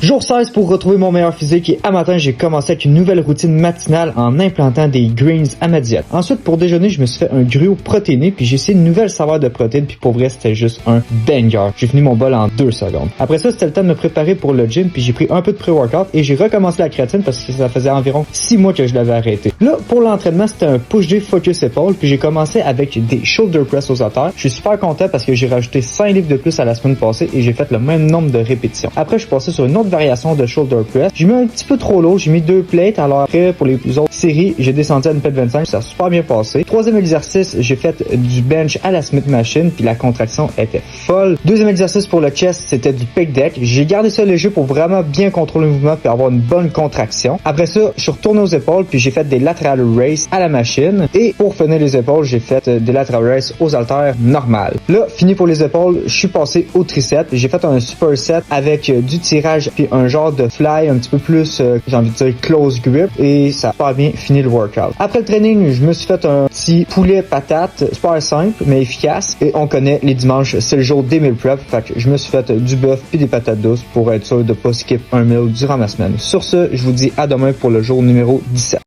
Jour 16 pour retrouver mon meilleur physique et à matin, j'ai commencé avec une nouvelle routine matinale en implantant des greens à ma diète. Ensuite, pour déjeuner, je me suis fait un gruau protéiné puis j'ai essayé une nouvelle saveur de protéines puis pour vrai, c'était juste un banger. J'ai fini mon bol en 2 secondes. Après ça, c'était le temps de me préparer pour le gym puis j'ai pris un peu de pré-workout et j'ai recommencé la créatine parce que ça faisait environ 6 mois que je l'avais arrêté. Là, pour l'entraînement, c'était un push-day focus épaule puis j'ai commencé avec des shoulder press aux haltères. Je suis super content parce que j'ai rajouté 5 livres de plus à la semaine passée et j'ai fait le même nombre de répétitions. Après, je suis passé sur une autre variation de shoulder press. J'ai mis un petit peu trop lourd, j'ai mis 2 plates. Alors après, pour les autres séries, j'ai descendu à une plate 25, ça a super bien passé. Troisième exercice, j'ai fait du bench à la Smith Machine, puis la contraction était folle. Deuxième exercice pour le chest, c'était du pec deck. J'ai gardé ça léger pour vraiment bien contrôler le mouvement puis avoir une bonne contraction. Après ça, je suis retourné aux épaules, puis j'ai fait des lateral raise à la machine. Et pour finir les épaules, j'ai fait des lateral raise aux haltères normales. Là, fini pour les épaules, je suis passé au tricep. J'ai fait un super set avec du tirage puis un genre de fly un petit peu plus, j'ai envie de dire close grip et ça a pas bien fini le workout. Après le training, je me suis fait un petit poulet patate super simple mais efficace et on connaît les dimanches, c'est le jour des meal prep, fait que je me suis fait du bœuf puis des patates douces pour être sûr de pas skip un meal durant ma semaine. Sur ce, je vous dis à demain pour le jour numéro 17.